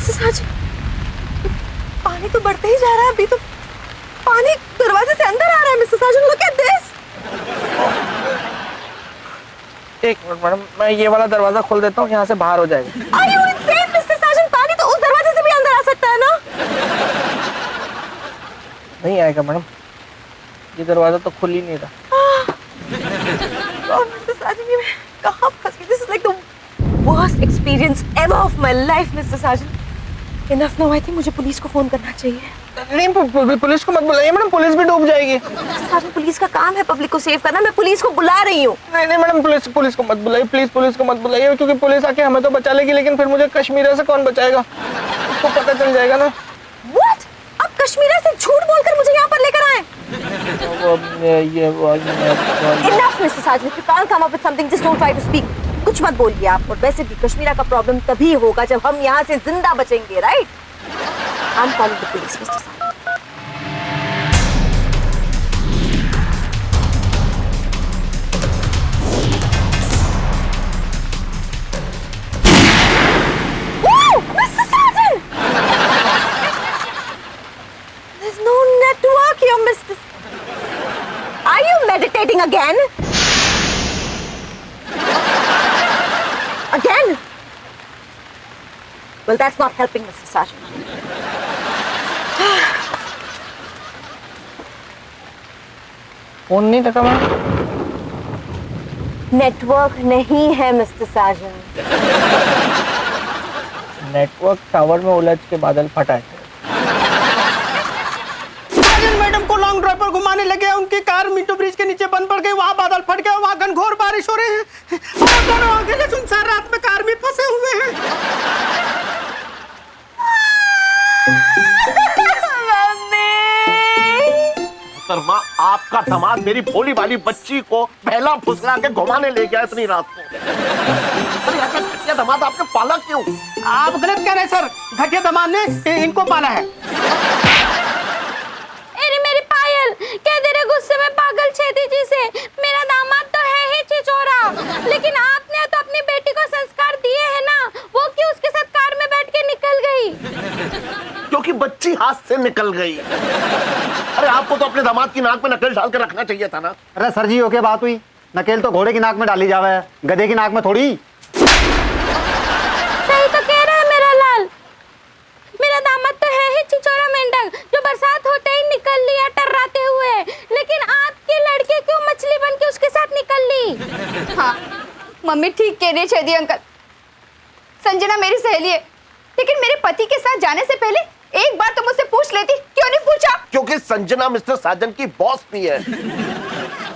Mister साजन, पानी तो बढ़ते ही जा रहा है, अभी तो पानी दरवाजे से अंदर आ रहा है। Mister Sajan, look at this. एक मिनट मैडम, मैं ये वाला दरवाजा खोल देता हूँ, यहाँ से बाहर हो जाएगा। Are you insane, मिस्टर साजन? पानी तो उस दरवाजे से भी अंदर आ सकता है ना? नहीं आएगा मैडम, ये दरवाजा तो खुल ही नहीं रहा। मिस्टर साजन, ये मैं कहाँ फंस गई? This is like the worst experience ever of my life, mister Sajan. Enough now, I think मुझे पुलिस को फोन करना चाहिए। नहीं, पुलिस को मत बुलाइए मैडम, पुलिस भी डूब जाएगी। मिस्टर साजन, पुलिस का काम है पब्लिक को सेव करना, मैं पुलिस को बुला रही हूँ। नहीं मैडम, पुलिस को मत बुलाइए, प्लीज पुलिस को मत बुलाइए, क्योंकि पुलिस आके हमें तो बचा लेगी, लेकिन फिर मुझे कश्मीरा से कौन बचाएगा, उसको पता चल जाएगा ना। What? आप कश्मीरा से झूठ बोलकर मुझे यहाँ पर लेकर आए? Enough, mister Sajan, if you can't come up with something, just don't try to speak. कुछ मत बोलिए आप। और वैसे भी कश्मीरा का प्रॉब्लम तभी होगा जब हम यहाँ से जिंदा बचेंगे, right? I'm calling the police, mister Sajan. Mr. Sergeant! There's no network here, Mr. Are you meditating again? Again? Well, that's not helping, Mr. Sergeant. Phone नहीं रखा मैडम? नेटवर्क नहीं है, मिस्टर साजन। नेटवर्क टावर में उलझ के बादल फटा है। साजन मैडम को लॉन्ग ड्राइव पर घुमाने लगे, उनकी कार मिंटो ब्रिज के नीचे बंद पड़ गई, वहाँ बादल फट गए, वहाँ घनघोर बारिश हो रही है और दोनों अकेले सुनसान रात में कार में फंसे हुए हैं। मोहतरमा, आपका दामाद मेरी भोली भाली बच्ची को पहला फुसला के घुमाने ले गया इतनी रात को। अरे ऐसा घटिया दामाद आपने पाला क्यों? आप गलत कह रहे हैं सर, घटिया दामाद ने इनको पाला है। अरे मेरी पायल, कह दे रहे गुस्से में पागल छेदी जी से, मेरा दामाद तो है ही छिछोरा, लेकिन आपने तो अपनी बेटी को संस्कार दिए हैं ना, वो क्यों उसके साथ कार में बैठ के निकल गई? क्योंकि बच्ची हाथ से निकल गई। अरे आपको तो अपने दामाद की नाक में नकेल डाल के रखना चाहिए था ना। अरे सर जी, ओके बात हुई, नकेल तो घोड़े की नाक में डाली जावे, गधे की नाक में थोड़ी। सही तो कह रहा है मेरा लाल, मेरा दामाद तो है ही छिछोरा मेंढक जो बरसात होते ही निकल लिया टर्राते हुए, लेकिन आपकी लड़की क्यों मछली बन के उसके साथ निकल ली? हाँ, मम्मी ठीक कह रही है छेदी अंकल। संजना मेरी सहेली है, लेकिन मेरे पति के साथ जाने से पहले एक बार तो मुझसे पूछ लेती, क्यों नहीं पूछा? क्योंकि संजना मिस्टर साजन की बॉस भी है।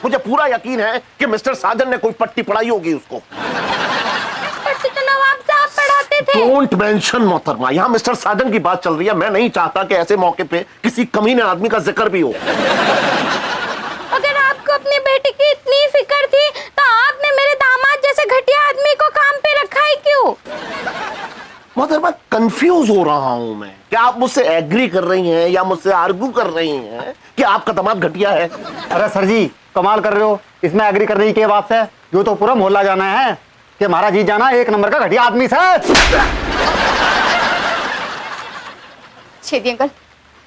मुझे पूरा यकीन है कि मिस्टर साजन ने कोई पट्टी पढ़ाई होगी उसको। पट्टी तो नवाब साहब पढ़ाते थे। डोंट मेंशन मोहतरमा, यहाँ मिस्टर साजन की बात चल रही है। मैं नहीं चाहता कि ऐसे मौके पे किसी कमीने आदमी का जिक्र भी हो। अगर आपको अपनी बेटी की इतनी फिक्र थी तो आपने मेरे दामाद जैसे घटिया आदमी को काम पे रखा ही क्यों? मोहतरमा, कंफ्यूज हो रहा हूं मैं, क्या आप मुझसे एग्री कर रही हैं या मुझसे आर्गू कर रही हैं कि आपका दामाद घटिया है? अरे सर जी, कमाल कर रहे हो, इसमें एग्री करने की बात है? जो तो पूरा मोहल्ला जाना है कि हमारा जी जाना एक नंबर का घटिया आदमी है। छेदी अंकल,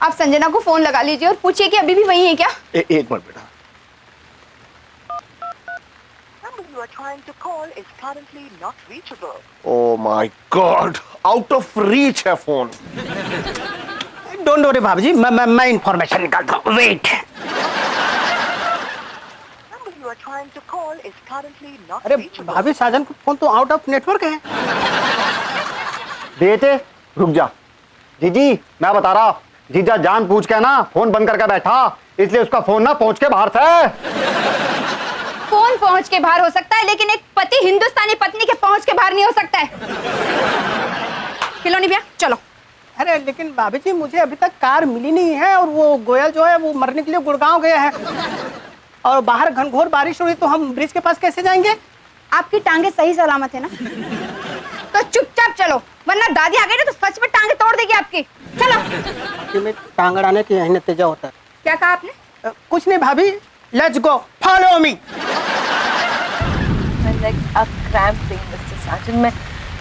आप संजना को फोन लगा लीजिए और पूछिए कि अभी भी वही है क्या? एक मिनट बेटा। You are trying to call is currently not reachable. Oh my God, out of reach है फोन। डोंट वरी भाभी, मैं इंफॉर्मेशन निकालता हूँ, wait. Number you are trying to call is currently not अरे reachable. भाभी, साजन का phone तो out of network है। बेटे रुक जा, जीजी मैं बता रहा, जीजा जान पूछ के ना फोन बंद करके बैठा, इसलिए उसका फोन ना पहुंच के बाहर से। फोन पहुंच के बाहर हो सकता है, लेकिन एक पति हिंदुस्तानी पत्नी के पहुंच के बाहर नहीं हो सकता है। खिलौनी भैया चलो। अरे लेकिन भाभी जी, मुझे अभी तक कार मिली नहीं है और वो गोयल जो है वो मरने के लिए गुड़गांव गया है और बाहर घनघोर बारिश हो रही, तो हम ब्रिज के पास कैसे जाएंगे? आपकी टांगे सही सलामत है ना? तो चुपचाप चलो, वरना दादी आ गई ना तो सच में टांगे तोड़ देगी आपकी। चलो। में टांग अड़ाने की यही नतीजा होता है। क्या कहा आपने? कुछ नहीं भाभी, let's go, follow me. Like a cramping, Mr. Sergeant,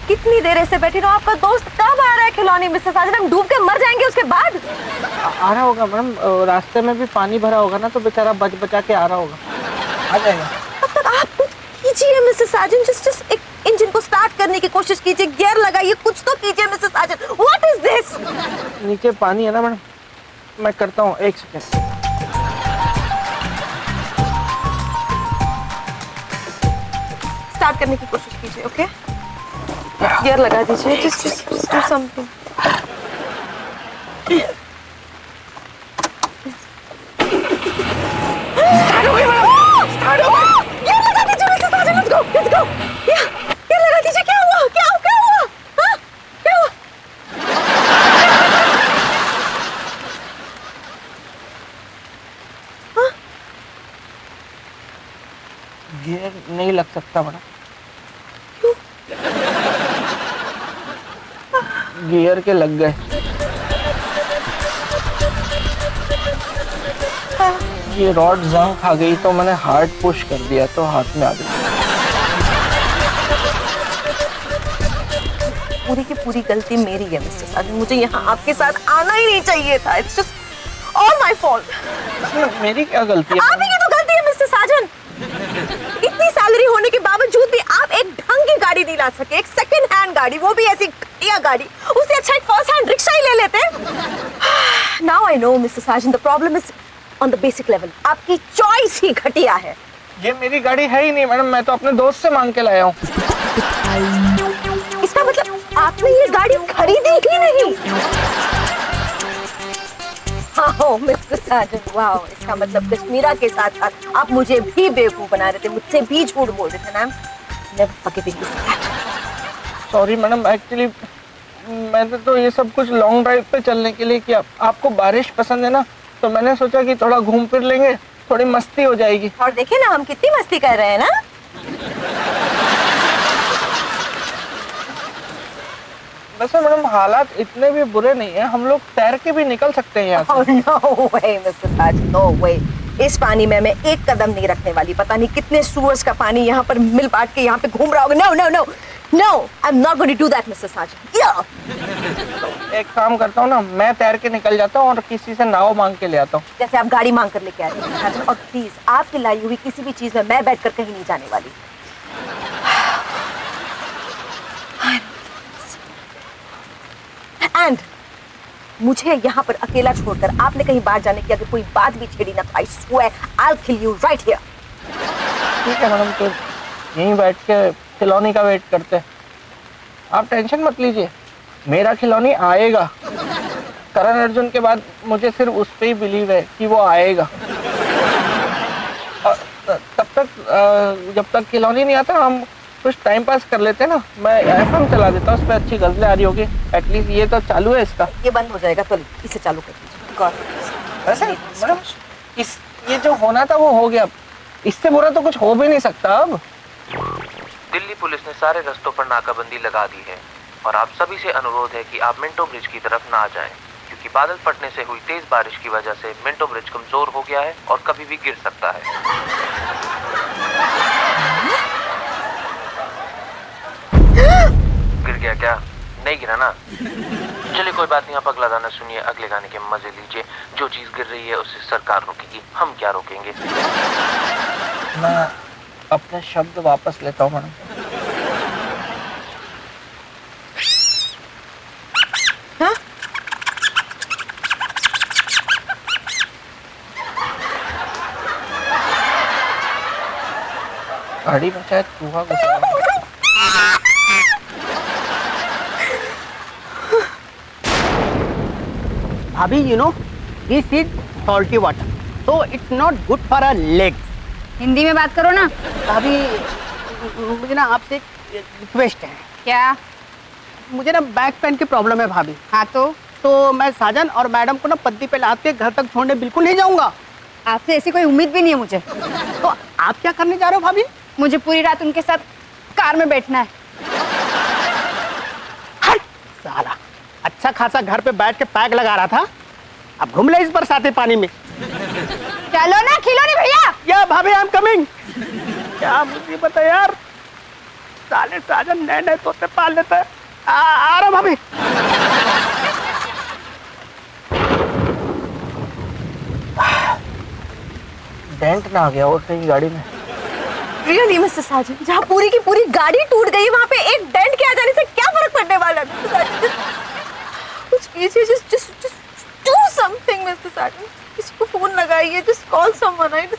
कितनी देर ऐसे बैठी रहो? आपका दोस्त कब आ रहा है खिलौनी मिस्टर साजन? हम डूब के मर जाएंगे उसके बाद। आ रहा होगा मैडम, रास्ते में भी पानी भरा होगा ना, तो बेचारा बच बचा के आ रहा होगा, आ जाएगा। तब तक आप कुछ कीजिए मिस्टर साजन, जस्ट एक इंजन को स्टार्ट करने की कोशिश कीजिए, गियर लगाइए, कुछ तो कीजिए mister Sajan. What is this? नीचे पानी है ना मैडम, मैं करता हूँ, एक सेकेंड। स्टार्ट करने की कोशिश कीजिए, ओके? गियर लगा दीजिए, जस्ट डू समथिंग। स्टार्ट हो गई मैडम, स्टार्ट हो गई। गियर लगा दीजिए mister Sajan, let's go, let's go. Gear लगा दीजिए। क्या हुआ? क्या हुआ? हाँ? क्या हुआ? हाँ? गियर नहीं लग सकता मैडम। गियर के लग गए। ये रॉड जंग खा गई तो मैंने हार्ड पुश कर दिया तो हाथ में आ गई। पूरी की पूरी गलती मेरी है मिस्टर साजन, मुझे यहाँ आपके साथ आना ही नहीं चाहिए था। It's just all my fault. मेरी क्या गलती है? आप ही की तो गलती है मिस्टर साजन। इतनी सैलरी होने के बावजूद भी आप एक ढंग की गाड़ी नहीं ला सके, एक सेकंड हैंड गाड़ी, वो भी ऐसी घटिया गाड़ी। उससे अच्छा एक फर्स्ट हैंड रिक्शा ही ले लेते। Now I know mister Sajan, the problem is on the basic level. आपकी चॉइस ही घटिया है। ये मेरी गाड़ी है ही नहीं मैडम, मैं तो अपने दोस्त से मांग के लाया हूँ। इसका मतलब आपने ये गाड़ी खरीदी ही नहीं? हाँ मिस्टर साजन, वाओ, इसका मतलब कश्मीरा के साथ साथ आप मुझे भी बेवकूफ बना रहे थे, मुझसे भी झूठ बोल रहे थे ना। Never forgiving you for that. Sorry madam, actually मैंने तो ये सब कुछ लॉन्ग ड्राइव पे चलने के लिए किया। आपको बारिश पसंद है ना, तो मैंने सोचा कि थोड़ा घूम फिर लेंगे, थोड़ी मस्ती हो जाएगी। और देखिए ना हम कितनी मस्ती कर रहे हैं ना। वैसे मैडम हालात इतने भी बुरे नहीं है, हम लोग तैर के भी निकल सकते हैं यहाँ से। Oh, no way, Mr. Sajan, no way. इस पानी में मैं एक कदम नहीं रखने वाली। पता नहीं कितने सूअर्स का पानी यहाँ पर मिल बांट के यहाँ पे घूम रहा होगा। No, no, no, no, I'm not going to do that, Mr. Sajan. Yeah. एक काम करता हूँ ना, मैं तैर के निकल जाता हूँ और किसी से नाव मांग के ले आता हूँ। जैसे आप गाड़ी मांग कर लेके आए Mr. Sajan, और प्लीज आपकी लाई हुई किसी भी चीज में मैं बैठ कर कहीं नहीं जाने वाली। एंड मुझे यहाँ पर अकेला छोड़कर आपने कहीं बाहर जाने की अगर कोई बात भी छेड़ी ना, तो I swear I'll kill you right here. ठीक है मैडम, तो यहीं बैठ के खिलौनी का वेट करते हैं। आप टेंशन मत लीजिए, मेरा खिलौनी आएगा। करण अर्जुन के बाद मुझे सिर्फ उस पे ही बिलीव है कि वो आएगा। तब तक जब तक खिलौनी नहीं आता हम कुछ टाइम पास कर लेते हैं ना। मैं एफएम चला देता हूँ, उस पर अच्छी गजलें आ रही होगी। एटलीस्ट ये तो चालू है इसका। ये बंद हो जाएगा तो इसे चालू कर दीजिए। God. वैसे मैडम इस ये जो होना था वो हो गया, इससे बुरा तो कुछ हो भी नहीं सकता अब। दिल्ली पुलिस ने सारे रास्तों पर नाकाबंदी लगा दी है और आप सभी से अनुरोध है कि आप मिंटो ब्रिज की तरफ ना जाएं, क्योंकि बादल फटने से हुई तेज बारिश की वजह से मिंटो ब्रिज कमजोर हो गया है और कभी भी गिर सकता है। गिर गया क्या? नहीं गिरा ना? चलिए कोई बात नहीं, आप अगला गाना सुनिए, अगले गाने के मजे लीजिए। जो चीज गिर रही है उसे सरकार रोकेगी, हम क्या रोकेंगे। मैं अपने शब्द वापस लेता हूँ मैडम। हाँ? गाड़ी में शायद चूहा घुसा है। भाभी, you know, this is salty water, so it's not good for our legs. Hindi में बात करो ना। भाभी, मुझे ना आपसे एक रिक्वेस्ट है। क्या? मुझे ना बैक पेन की प्रॉब्लम है भाभी। हाँ तो मैं साजन और मैडम को ना पद्दी पे लाद के घर तक छोड़ने बिल्कुल नहीं जाऊंगा। आपसे ऐसी कोई उम्मीद भी नहीं है मुझे। तो आप क्या करने जा रहे हो भाभी? मुझे पूरी रात उनके साथ कार में बैठना है। हट साला, अच्छा खासा घर पे बैठ के पैक लगा रहा था, अब घूम ले इस बरसाती पानी में। चलो ना खिलौनी भैया। या भाभी, आई एम कमिंग। क्या मुसीबत है यार। साले साजन नए नए तोते पाल लेते हैं। आ रहा भाभी। डेंट ना आ गया और कहीं गाड़ी में। रियली मिस्टर साजन, जहाँ पूरी की पूरी गाड़ी टूट गई वहाँ पे एक डेंट के आ जाने से क्या फर्क पड़ने वाला है मिस्टर साजन? कुछ कीजिए, just do something मिस्टर साजन। किसी को फोन लगाइए, just call someone।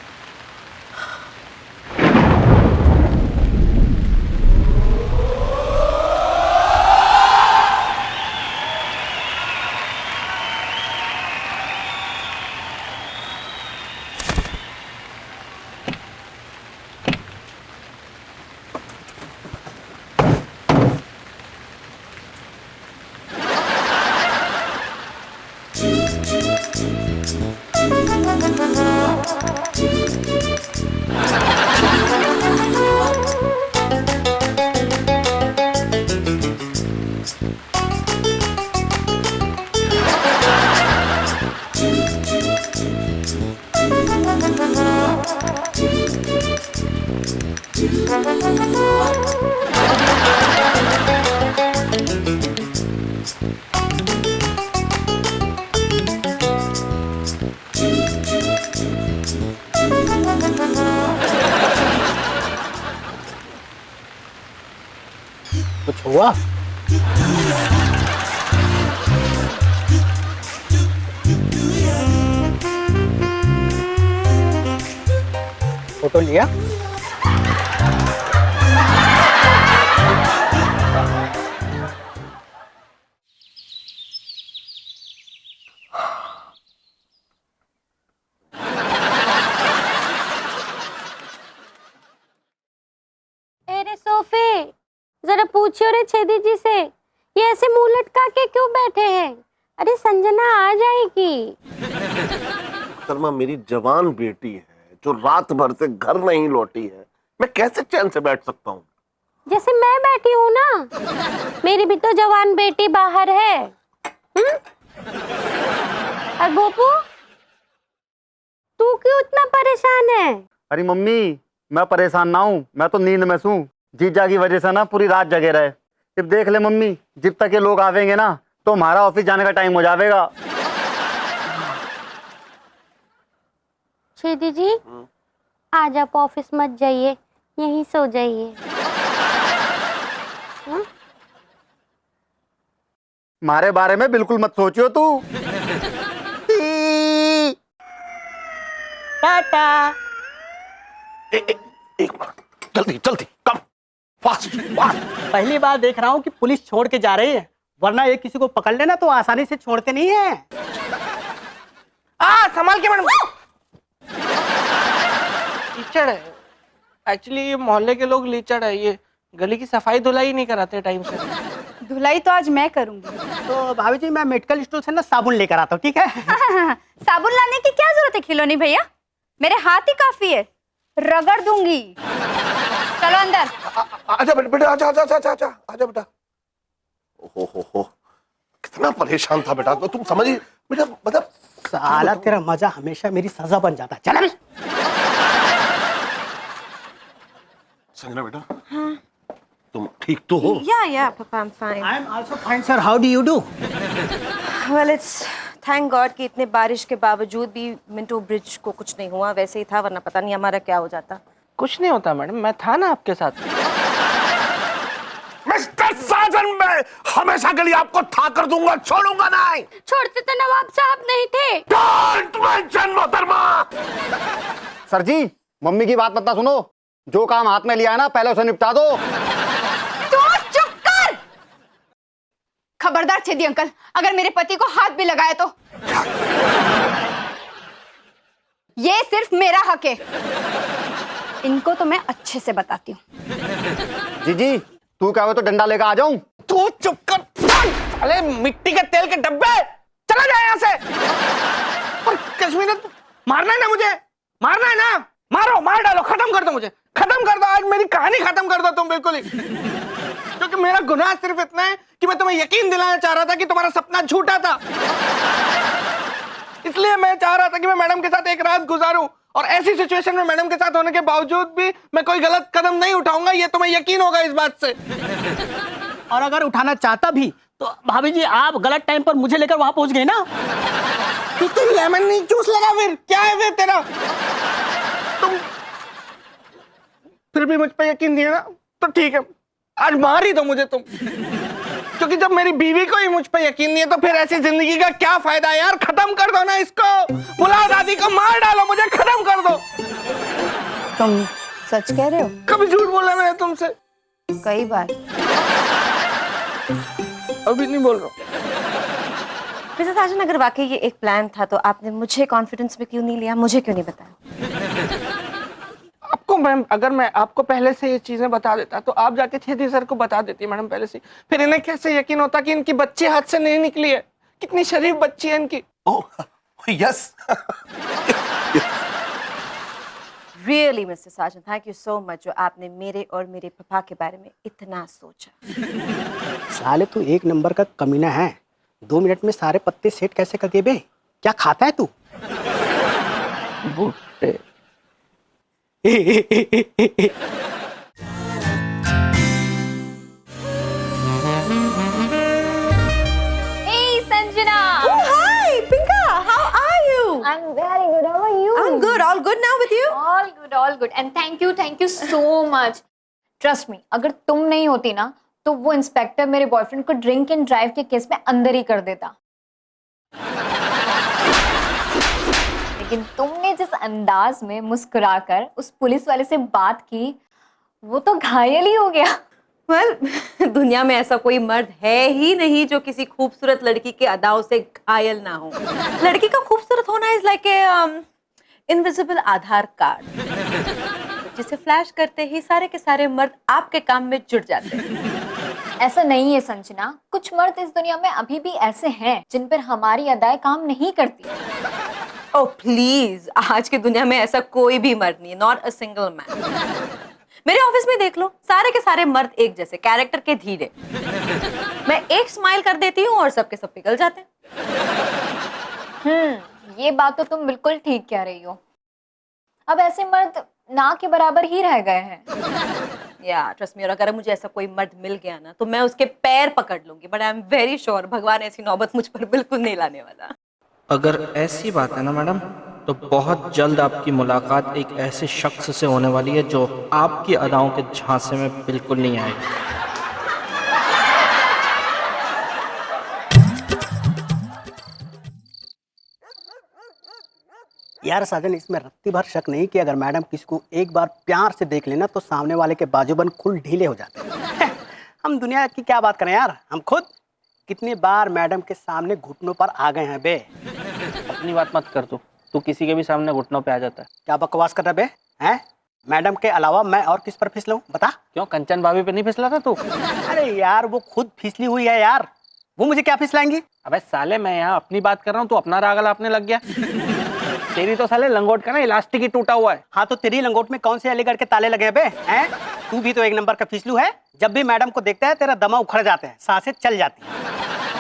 कुछ हुआ? फोटो लिया? अरे सोफे, जरा पूछियो रे छेदी जी से, ये ऐसे मुंह लटका के क्यों बैठे हैं? अरे संजना आ जाएगी। शर्मा, मेरी जवान बेटी है जो रात भर से घर नहीं लौटी है, मैं कैसे चैन से बैठ सकता हूँ? जैसे मैं बैठी हूँ ना, मेरी भी तो जवान बेटी बाहर है। और गोपू, तू क्यों इतना परेशान है? अरे मम्मी, मैं परेशान ना हूँ, मैं तो नींद में हूँ। जीजा की वजह से ना पूरी रात जगे रहे। अब देख ले मम्मी, जब तक ये लोग आवेंगे ना तो हमारा ऑफिस जाने का टाइम हो जाएगा। छेदी जी, आज आप ऑफिस मत जाइए, यहीं सो जाइए। हमारे बारे में बिल्कुल मत सोचियो तू। टाटा। एक मिनट, जल्दी जल्दी, कम, फास्ट फास्ट। पहली बार देख रहा हूँ कि पुलिस छोड़ के जा रही है, वरना ये किसी को पकड़ लेना तो आसानी से छोड़ते नहीं है। संभाल के मैडम। लीचड़ है एक्चुअली, ये मोहल्ले के लोग लीचड़ है। ये गली की सफाई धुलाई नहीं कराते टाइम से। धुलाई तो आज मैं करूंगी। तो भाभी जी, मैं मेडिकल स्टोर से ना साबुन लेकर आता हूँ, ठीक है? साबुन लाने की क्या जरूरत है खिलौनी भैया, मेरे हाथ ही काफी है, रगड़ दूंगी। चलो अंदर। आजा बेटा, आजा आजा आजा आजा आजा बेटा। हो, कितना परेशान था बेटा, तुम समझी बेटा, मतलब साला तेरा मजा हमेशा मेरी सजा बन जाता है। चल अभी। संजना बेटा, तुम ठीक तो हो? Yeah, Papa, I'm fine. I am also fine, sir. How do you do? Well, it's thank God कि इतने बारिश के बावजूद भी मिंटो ब्रिज को कुछ नहीं हुआ। वैसे ही था, वरना पता नहीं हमारा क्या हो जाता। कुछ नहीं होता मैडम, मैं था ना आपके साथ। मिस्टर साजन, मैं हमेशा के लिए आपको था कर दूंगा, छोड़ूंगा नहीं। छोड़ते तो नवाब साहब नहीं थे। डोंट मेंशन मोहतरमा। सर जी, मम्मी की बात मत ना सुनो, जो काम हाथ में लिया है ना पहले उसे निपटा दो। तू चुप कर। खबरदार छेदी अंकल, अगर मेरे पति को हाथ भी लगाया तो ये सिर्फ मेरा हक है, इनको तो मैं अच्छे से बताती हूँ। जीजी, तू क्या हो तो डंडा लेकर आ जाऊं? तू चुप कर। अरे मिट्टी के तेल के डब्बे, चला जाए यहाँ से। और कश्मीर, मारना है ना मुझे, मारना है ना, मारो, मार डालो, खत्म कर दो मुझे, खत्म कर दो, आज मेरी कहानी खत्म कर दो तुम बिल्कुल ही। क्योंकि मेरा गुनाह सिर्फ इतना है कि मैं तुम्हें यकीन दिलाना चाह रहा था कि तुम्हारा सपना झूठा था। इसलिए मैं चाह रहा था कि मैं मैडम के साथ एक रात गुजारूं, और ऐसी सिचुएशन में मैडम के साथ होने के बावजूद भी मैं कोई गलत कदम नहीं उठाऊंगा, ये तुम्हें यकीन होगा इस बात से। और अगर उठाना चाहता भी तो भाभी जी आप गलत टाइम पर मुझे लेकर वहां पहुंच गए ना। तू लेमन नहीं जूस लगा, फिर क्या है फिर तेरा? तुम फिर भी मुझ पे यकीन नहीं है ना, तो ठीक है, आज मार ही दो मुझे तुम, क्योंकि जब मेरी बीवी को ही मुझ पे यकीन नहीं है तो फिर ऐसी जिंदगी का क्या फायदा यार। खत्म कर दो ना इसको, बुलाओ दादी को, मार डालो मुझे, खत्म कर दो। तुम सच कह रहे हो? कभी झूठ बोला मैंने तुमसे? कई बार। अभी नहीं बोल रहा हूँ। मिसेस साजन, अगर वाकई ये एक प्लान था तो आपने मुझे कॉन्फिडेंस में क्यों नहीं लिया, मुझे क्यों नहीं बताया? आपको मैम, अगर मैं आपको पहले से ये चीजें बता देता तो आप जाके छेदी सर को बता देती मैडम पहले से, फिर इन्हें कैसे यकीन होता कि इनकी बच्ची हाथ से नहीं निकली है। कितनी शरीफ बच्ची है इनकी। Oh yes. Really mister Sajan, thank you so much जो आपने मेरे और मेरे पापा के बारे में इतना सोचा। साले तू एक नंबर का कमीना है। 2 मिनट में सारे पत्ते सेट कैसे कर दिए बे? क्या खाता है तू? भुट्टे। Hey Sanjana. Oh, hi, Pinka. How are you? I'm very good. How are you? I'm good. All good now with you? All good, all good. And thank you so much. Trust me, अगर तुम नहीं होती ना तो वो inspector मेरे boyfriend को drink and drive के केस में अंदर ही कर देता। लेकिन तुमने जिस अंदाज में मुस्कुराकर उस पुलिस वाले से बात की, वो तो घायल ही हो गया। Well, दुनिया में ऐसा कोई मर्द है ही नहीं जो किसी खूबसूरत लड़की के अदाओं से घायल ना हो। लड़की का खूबसूरत होना is like a invisible Aadhaar card, जिसे फ्लैश करते ही सारे के सारे मर्द आपके काम में जुट जाते हैं। ऐसा नहीं है संजना, कुछ मर्द इस दुनिया में अभी भी ऐसे हैं जिन पर हमारी अदाएं काम नहीं करती। ओह प्लीज, आज की दुनिया में ऐसा कोई भी मर्द नहीं है, नॉट अ सिंगल मैन। मेरे ऑफिस में देख लो, सारे के सारे मर्द एक जैसे, कैरेक्टर के धीरे। मैं एक स्माइल कर देती हूँ और सबके सब पिघल जाते हैं। ये बात तो तुम बिल्कुल ठीक कह रही हो। अब ऐसे मर्द ना के बराबर ही रह गए हैं। या ट्रस्ट मी, और अगर मुझे ऐसा कोई मर्द मिल गया ना तो मैं उसके पैर पकड़ लूंगी, but I am very sure भगवान ऐसी नौबत मुझ पर बिल्कुल नहीं लाने वाला। अगर ऐसी बात है ना मैडम, तो बहुत जल्द आपकी मुलाकात एक ऐसे शख्स से होने वाली है जो आपकी अदाओं के झांसे में बिल्कुल नहीं आएगी। यार साजन, इसमें रत्ती भर शक नहीं कि अगर मैडम किसी को एक बार प्यार से देख लेना तो सामने वाले के बाजूबंद खुल ढीले हो जाते हैं। हम दुनिया की क्या बात करें यार, हम खुद कितनी बार मैडम के सामने घुटनों पर आ गए हैं बे। अपनी बात मत कर तू किसी के भी सामने घुटनों पे आ जाता है। क्या बकवास कर रहा बे? हैं? मैडम के अलावा मैं और किस पर फिसलूं बता? क्यों, कंचन भाभी पे नहीं फिसला था तू? अरे यार वो खुद फिसली हुई है यार, वो मुझे क्या फिसलाएंगी? अबे साले, मैं यहाँ अपनी बात कर रहा हूँ, तू अपना राग अलापने लग गया। तेरी तो साले लंगोट का ना इलास्टिक ही टूटा हुआ है। हाँ तो तेरी लंगोट में कौन से अलीगढ़ के ताले लगे बे? हैं? तू भी तो एक नंबर का फिसलू है। जब भी मैडम को देखता है तेरा दमा उखड़ जाते हैं, सांसें चल जाती है।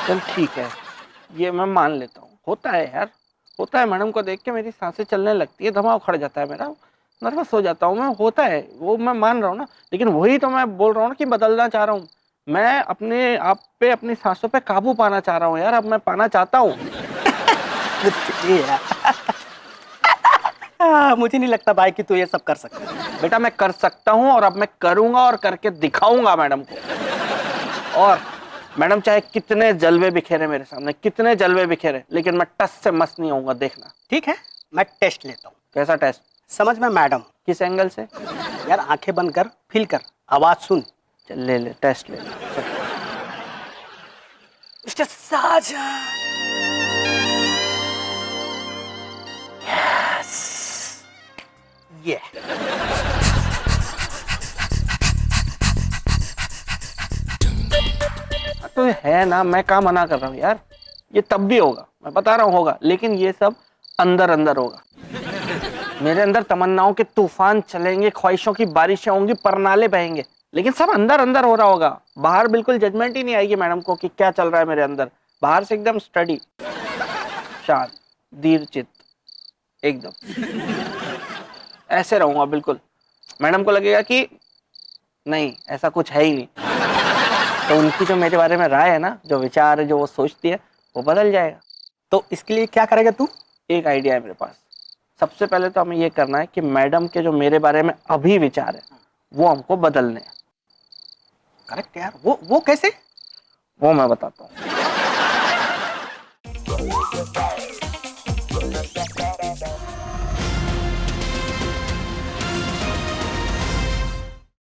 चल ठीक है, ये मैं मान लेता हूँ, होता है यार, होता है। मैडम को देख के मेरी सांसें चलने लगती है, दमा उखड़ जाता है मेरा, नर्वस हो जाता हूँ मैं, होता है वो, मैं मान रहा हूँ ना। लेकिन वही तो मैं बोल रहा हूँ ना कि बदलना चाह रहा हूँ मैं, अपने आप पे, अपनी सांसों पे काबू पाना चाह रहा हूँ यार। अब मैं पाना चाहता हूँ। मुझे नहीं लगता भाई कि तू ये सब कर सकता है। बेटा मैं कर सकता हूँ, और अब मैं करूंगा और करके दिखाऊंगा मैडम को। और मैडम चाहे कितने जलवे बिखेरे मेरे सामने, कितने जलवे बिखेरे, लेकिन मैं टस से मस नहीं होऊंगा, देखना। ठीक है, मैं टेस्ट लेता हूँ। कैसा टेस्ट? समझ में मैडम? किस एंगल से? यार आंखें बंद कर, फील कर, आवाज सुन। चल ले ले, टेस्ट ले ले। मिस्टर साजन, यस, ये तो है ना, मैं क्या मना कर रहा हूँ यार, ये तब भी होगा, मैं बता रहा हूँ होगा, लेकिन ये सब अंदर अंदर होगा। मेरे अंदर तमन्नाओं के तूफान चलेंगे, ख्वाहिशों की बारिशें होंगी, परनाले बहेंगे, लेकिन सब अंदर अंदर हो रहा होगा। बाहर बिल्कुल जजमेंट ही नहीं आएगी मैडम को कि क्या चल रहा है मेरे अंदर। बाहर से एकदम स्टडी, शांत, धीर चित्त, एकदम। ऐसे रहूंगा बिल्कुल। मैडम को लगेगा कि नहीं ऐसा कुछ है ही नहीं, तो उनकी जो मेरे बारे में राय है ना, जो विचार है, जो वो सोचती है, वो बदल जाएगा। तो इसके लिए क्या करेगा तू? एक आइडिया है मेरे पास। सबसे पहले तो हमें ये करना है कि मैडम के जो मेरे बारे में अभी विचार है वो हमको बदलने हैं। करेक्ट यार, वो कैसे? वो मैं बताता हूँ।